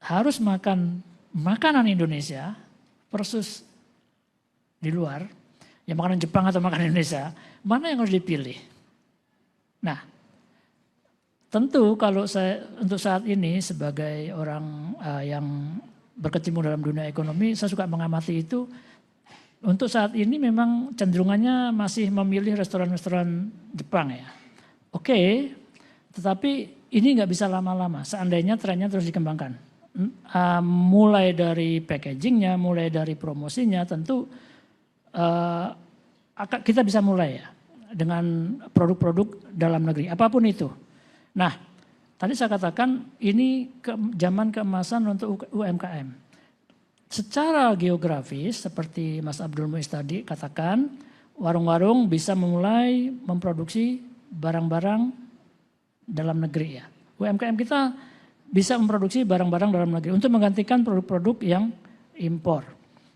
harus makan makanan Indonesia versus di luar, ya makanan Jepang atau makanan Indonesia, mana yang harus dipilih? Nah, tentu kalau saya untuk saat ini sebagai orang yang berkecimpung dalam dunia ekonomi, saya suka mengamati itu. Untuk saat ini memang cenderungannya masih memilih restoran-restoran Jepang ya. Oke, tetapi ini nggak bisa lama-lama. Seandainya trennya terus dikembangkan. Mulai dari packagingnya, mulai dari promosinya, tentu kita bisa mulai ya dengan produk-produk dalam negeri, apapun itu. Nah, tadi saya katakan ini zaman keemasan untuk UMKM. Secara geografis seperti Mas Abdul Muiz tadi katakan, warung-warung bisa memulai memproduksi barang-barang dalam negeri ya. UMKM kita bisa memproduksi barang-barang dalam negeri untuk menggantikan produk-produk yang impor.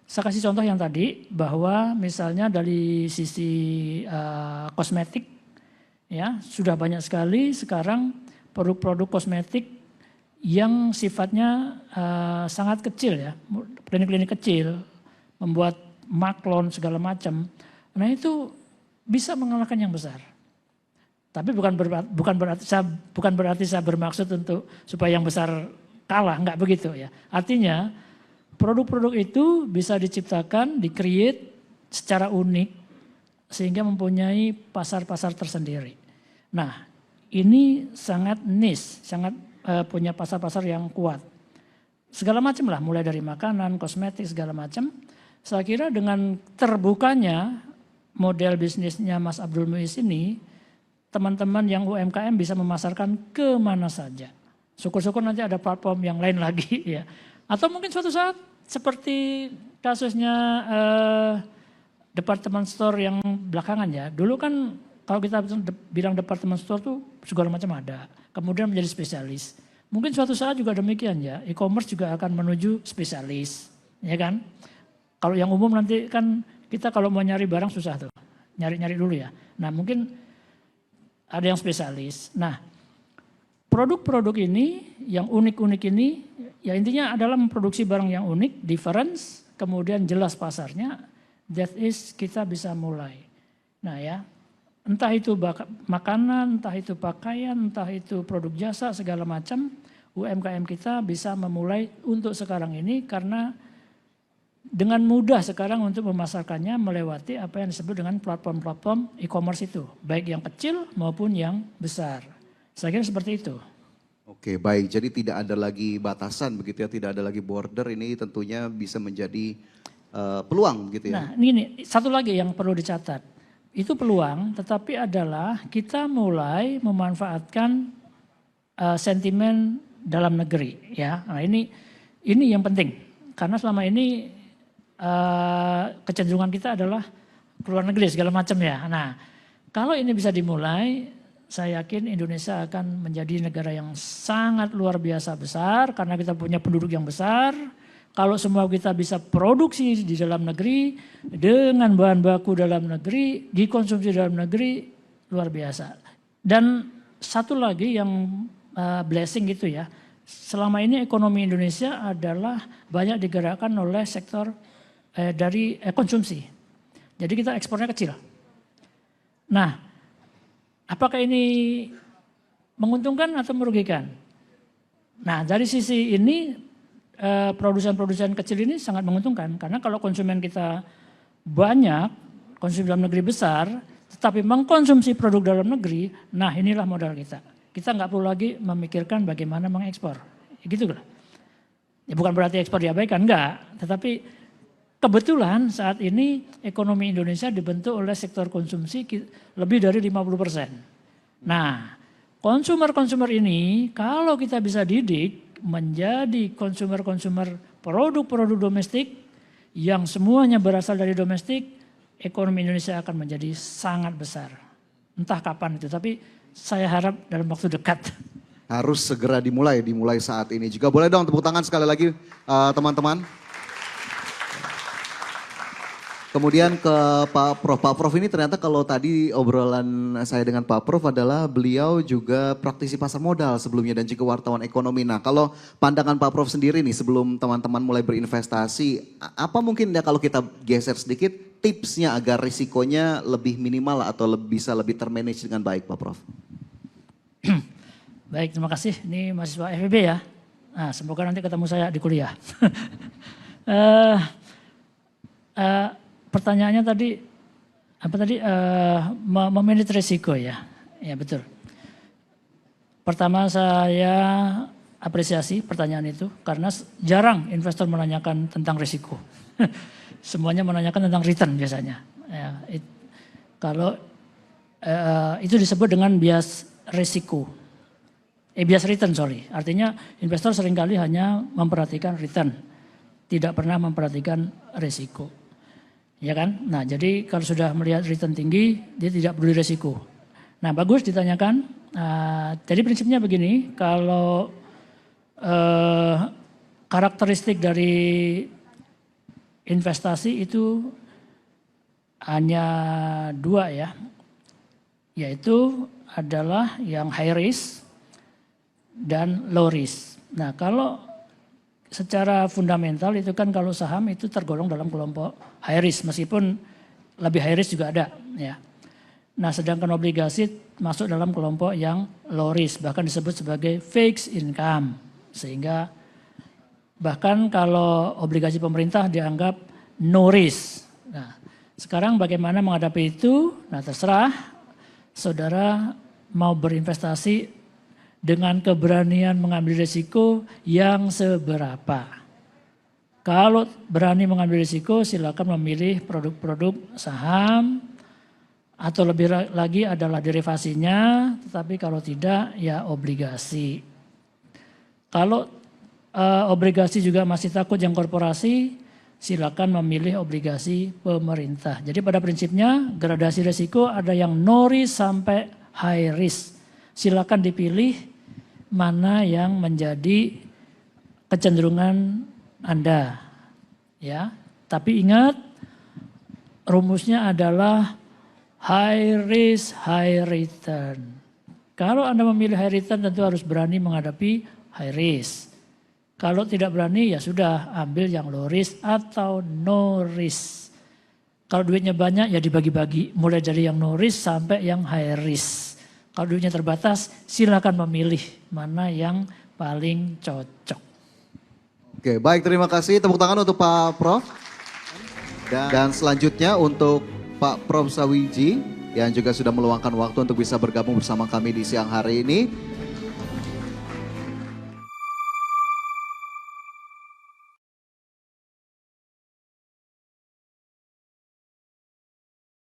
Saya kasih contoh yang tadi bahwa misalnya dari sisi kosmetik ya sudah banyak sekali sekarang produk-produk kosmetik yang sifatnya sangat kecil ya, klinik-klinik kecil, membuat maklon segala macam. Nah itu bisa mengalahkan yang besar. Tapi bukan berarti saya bermaksud untuk supaya yang besar kalah, enggak begitu ya. Artinya produk-produk itu bisa diciptakan, di-create secara unik sehingga mempunyai pasar-pasar tersendiri. Nah ini sangat niche, sangat punya pasar-pasar yang kuat. Segala macam lah, mulai dari makanan, kosmetik, segala macam. Saya kira dengan terbukanya model bisnisnya Mas Abdul Muiz ini, teman-teman yang UMKM bisa memasarkan kemana saja. Syukur-syukur nanti ada platform yang lain lagi ya. Atau mungkin suatu saat seperti kasusnya department store yang belakangan ya. Dulu kan kalau kita bilang department store tuh segala macam ada. Kemudian menjadi spesialis. Mungkin suatu saat juga demikian ya, e-commerce juga akan menuju spesialis, ya kan? Kalau yang umum nanti kan kita kalau mau nyari barang susah tuh, nyari-nyari dulu ya. Nah mungkin ada yang spesialis. Nah produk-produk ini, yang unik-unik ini, ya intinya adalah memproduksi barang yang unik, difference, kemudian jelas pasarnya, that is kita bisa mulai. Nah ya. Entah itu makanan, entah itu pakaian, entah itu produk jasa, segala macam, UMKM kita bisa memulai untuk sekarang ini karena dengan mudah sekarang untuk memasarkannya melewati apa yang disebut dengan platform-platform e-commerce itu, baik yang kecil maupun yang besar. Saya kira seperti itu. Oke, baik. Jadi tidak ada lagi batasan begitu ya, tidak ada lagi border, ini tentunya bisa menjadi peluang gitu ya. Nah ini satu lagi yang perlu dicatat. Itu peluang, tetapi adalah kita mulai memanfaatkan sentimen dalam negeri, ya. Nah ini yang penting, karena selama ini kecenderungan kita adalah keluar negeri segala macam ya. Nah kalau ini bisa dimulai, saya yakin Indonesia akan menjadi negara yang sangat luar biasa besar karena kita punya penduduk yang besar. Kalau semua kita bisa produksi di dalam negeri, dengan bahan baku dalam negeri, dikonsumsi dalam negeri, luar biasa. Dan satu lagi yang blessing gitu ya, selama ini ekonomi Indonesia adalah banyak digerakkan oleh sektor dari konsumsi. Jadi kita ekspornya kecil. Nah, apakah ini menguntungkan atau merugikan? Nah, dari sisi ini, produsen-produsen kecil ini sangat menguntungkan karena kalau konsumen kita banyak, konsumsi dalam negeri besar, tetapi mengkonsumsi produk dalam negeri, nah inilah modal kita. Kita nggak perlu lagi memikirkan bagaimana mengekspor, gitu lah. Ya bukan berarti ekspor diabaikan, enggak. Tetapi kebetulan saat ini ekonomi Indonesia dibentuk oleh sektor konsumsi lebih dari 50%. Nah, konsumer-konsumer ini kalau kita bisa didik menjadi konsumer-konsumer produk-produk domestik yang semuanya berasal dari domestik, ekonomi Indonesia akan menjadi sangat besar. Entah kapan itu, tapi saya harap dalam waktu dekat. Harus segera dimulai saat ini juga. Boleh dong tepuk tangan sekali lagi teman-teman. Kemudian ke Pak Prof. Pak Prof ini ternyata kalau tadi obrolan saya dengan Pak Prof adalah beliau juga praktisi pasar modal sebelumnya dan juga wartawan ekonomi. Nah kalau pandangan Pak Prof sendiri nih sebelum teman-teman mulai berinvestasi, apa mungkin ya kalau kita geser sedikit tipsnya agar risikonya lebih minimal atau bisa lebih termanage dengan baik Pak Prof? Baik, terima kasih. Ini mahasiswa FEB ya. Nah, semoga nanti ketemu saya di kuliah. Pertanyaannya tadi apa tadi memanage risiko ya, ya betul. Pertama saya apresiasi pertanyaan itu karena jarang investor menanyakan tentang risiko. Semuanya menanyakan tentang return biasanya. Ya, kalau itu disebut dengan bias risiko, bias return sorry. Artinya investor seringkali hanya memperhatikan return, tidak pernah memperhatikan risiko. Ya kan? Nah jadi kalau sudah melihat return tinggi, dia tidak peduli resiko. Nah bagus ditanyakan. Jadi prinsipnya begini, kalau karakteristik dari investasi itu hanya dua ya, yaitu adalah yang high risk dan low risk. Nah kalau secara fundamental itu kan kalau saham itu tergolong dalam kelompok high risk meskipun lebih high risk juga ada ya. Nah sedangkan obligasi masuk dalam kelompok yang low risk bahkan disebut sebagai fixed income sehingga bahkan kalau obligasi pemerintah dianggap no risk. Nah sekarang bagaimana menghadapi itu? Nah terserah saudara mau berinvestasi dengan keberanian mengambil risiko yang seberapa. Kalau berani mengambil risiko silakan memilih produk-produk saham atau lebih lagi adalah derivasinya, tetapi kalau tidak ya obligasi. Kalau obligasi juga masih takut yang korporasi, silakan memilih obligasi pemerintah. Jadi pada prinsipnya gradasi risiko ada yang no risk sampai high risk. Silakan dipilih mana yang menjadi kecenderungan Anda. Ya, tapi ingat rumusnya adalah high risk, high return. Kalau Anda memilih high return tentu harus berani menghadapi high risk. Kalau tidak berani ya sudah ambil yang low risk atau no risk. Kalau duitnya banyak ya dibagi-bagi mulai dari yang no risk sampai yang high risk. Kalau duitnya terbatas, silakan memilih mana yang paling cocok. Oke, baik terima kasih. Tepuk tangan untuk Pak Prof. Dan selanjutnya untuk Pak Prof Sawiji yang juga sudah meluangkan waktu untuk bisa bergabung bersama kami di siang hari ini.